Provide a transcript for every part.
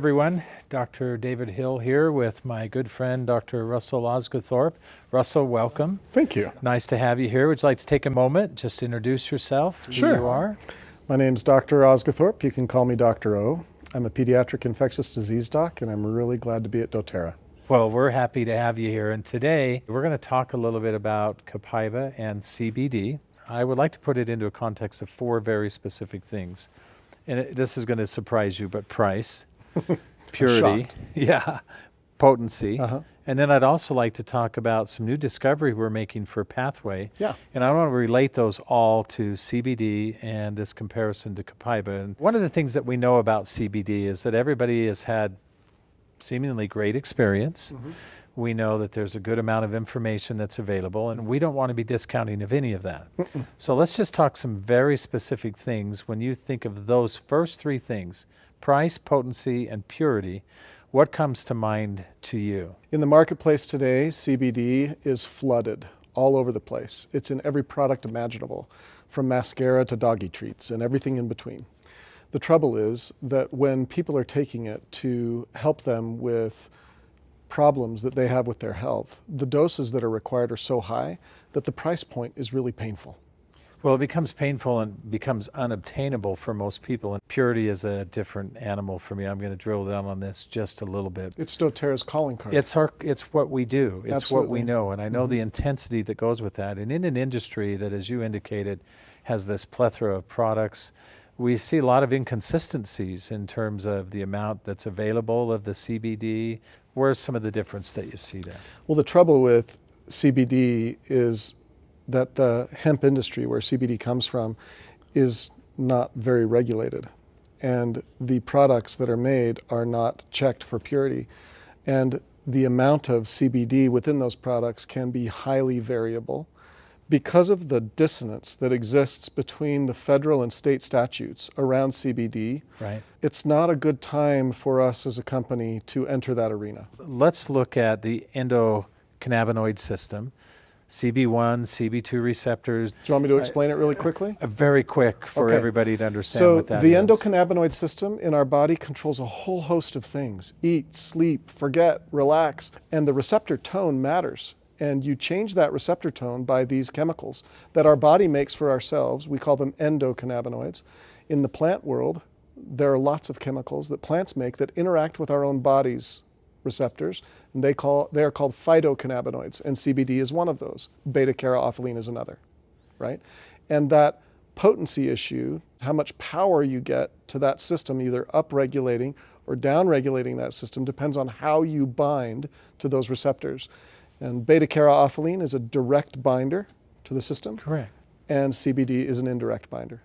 Everyone, Dr. David Hill here with my good friend Dr. Russell Osgothorpe. Russell, welcome. Thank you. Nice to have you here. Would you like to take a moment, just to introduce yourself, who Sure. you are? My name's Dr. Osgothorpe. You can call me Dr. O. I'm a pediatric infectious disease doc, and I'm really glad to be at doTERRA. Well, we're happy to have you here, and today we're going to talk a little bit about Copaíba and CBD. I would like to put it into a context of four very specific things, and this is going to surprise you, but price, purity, potency, and then I'd also like to talk about some new discovery we're making for Pathway. Yeah. And I want to relate those all to CBD and this comparison to Copaíba. And one of the things that we know about CBD is that everybody has had seemingly great experience. We know that there's a good amount of information that's available, and we don't want to be discounting of any of that. So let's just talk some very specific things. When you think of those first three things, price, potency, and purity, what comes to mind to you? In the marketplace today, CBD is flooded all over the place. It's in every product imaginable, from mascara to doggy treats and everything in between. The trouble is that when people are taking it to help them with problems that they have with their health, the doses that are required are so high that the price point is really painful. Well, it becomes painful and becomes unobtainable for most people. And purity is a different animal for me. I'm going to drill down on this just a little bit. It's doTERRA's calling card. It's what we do. It's Absolutely. what we know. And I know the intensity that goes with that. And in an industry that, as you indicated, has this plethora of products, we see a lot of inconsistencies in terms of the amount that's available of the CBD. Where's some of the difference that you see there? Well, the trouble with CBD is that the hemp industry, where CBD comes from, is not very regulated. And the products that are made are not checked for purity. And the amount of CBD within those products can be highly variable. Because of the dissonance that exists between the federal and state statutes around CBD, Right. it's not a good time for us as a company to enter that arena. Let's look at the endocannabinoid system. CB1, CB2 receptors. Do you want me to explain it really quickly? Very quick for Okay. everybody to understand So what that the is. endocannabinoid system in our body controls a whole host of things. Eat, sleep, forget, relax, and the receptor tone matters. And you change that receptor tone by these chemicals that our body makes for ourselves. We call them endocannabinoids. In the plant world, there are lots of chemicals that plants make that interact with our own body's receptors, and they are called phytocannabinoids, and CBD is one of those. Beta-caryophyllene is another, right? And that potency issue, how much power you get to that system, either upregulating or downregulating that system, depends on how you bind to those receptors. And beta-caryophyllene is a direct binder to the system. Correct. And CBD is an indirect binder.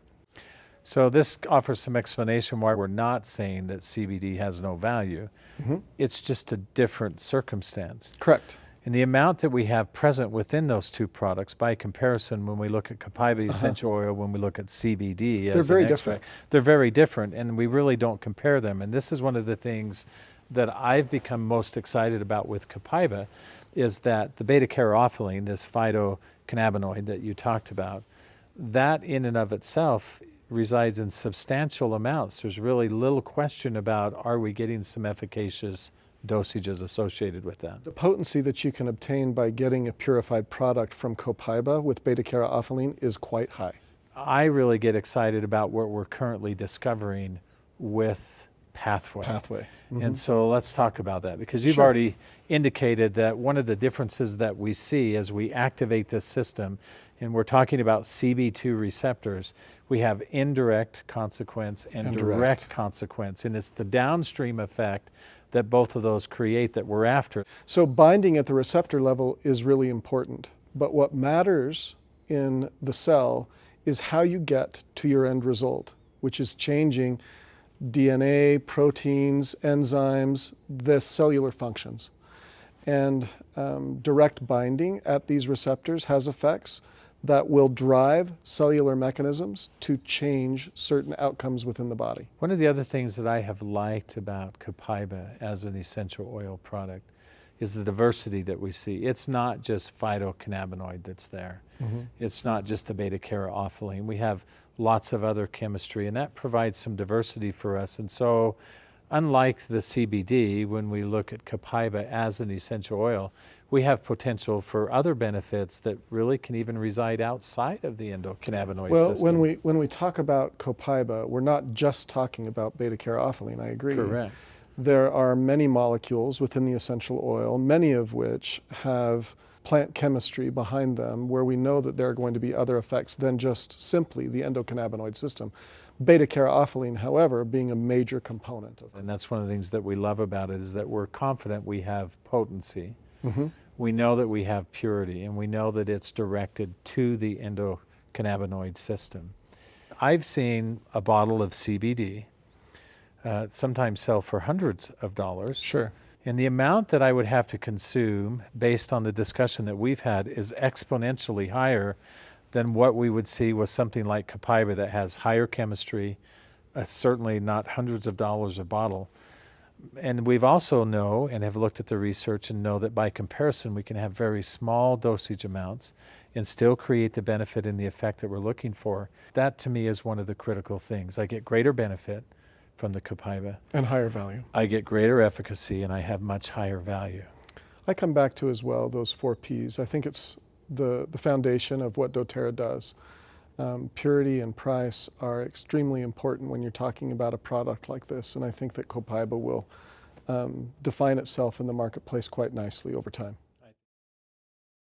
So this offers some explanation why we're not saying that CBD has no value. It's just a different circumstance. Correct. And the amount that we have present within those two products, by comparison, when we look at Copaíba essential oil, when we look at CBD, They're very different. They're very different, and we really don't compare them. And this is one of the things that I've become most excited about with Copaíba, is that the beta-caryophyllene, this phytocannabinoid that you talked about, that in and of itself resides in substantial amounts. There's really little question about, are we getting some efficacious dosages associated with that? The potency that you can obtain by getting a purified product from Copaíba with beta-caryophyllene is quite high. I really get excited about what we're currently discovering with Pathway. And so let's talk about that, because you've already indicated that one of the differences that we see as we activate this system, and we're talking about CB2 receptors, we have indirect consequence and direct consequence, and it's the downstream effect that both of those create that we're after. So binding at the receptor level is really important, but what matters in the cell is how you get to your end result, which is changing DNA, proteins, enzymes, the cellular functions. And direct binding at these receptors has effects that will drive cellular mechanisms to change certain outcomes within the body. One of the other things that I have liked about Copaíba as an essential oil product is the diversity that we see. It's not just phytocannabinoid that's there. It's not just the beta-caryophyllene. We have lots of other chemistry, and that provides some diversity for us. And so unlike the CBD, when we look at Copaíba as an essential oil, we have potential for other benefits that really can even reside outside of the endocannabinoid Well, system. when we talk about Copaíba, we're not just talking about beta-caryophyllene, I agree. Correct. There are many molecules within the essential oil, many of which have plant chemistry behind them where we know that there are going to be other effects than just simply the endocannabinoid system. Beta-caryophyllene, however, being a major component of it. And that's one of the things that we love about it, is that we're confident we have potency. We know that we have purity, and we know that it's directed to the endocannabinoid system. I've seen a bottle of CBD sometimes sell for hundreds of dollars. Sure. And the amount that I would have to consume, based on the discussion that we've had, is exponentially higher than what we would see with something like Copaíba that has higher chemistry, certainly not hundreds of dollars a bottle. And we've also know and have looked at the research and know that by comparison we can have very small dosage amounts and still create the benefit and the effect that we're looking for. That to me is one of the critical things. I get greater benefit from the Copaíba. And higher value. I get greater efficacy, and I have much higher value. I come back to as well those 4 Ps. I think it's the foundation of what doTERRA does. Purity and price are extremely important when you're talking about a product like this, and I think that Copaíba will define itself in the marketplace quite nicely over time.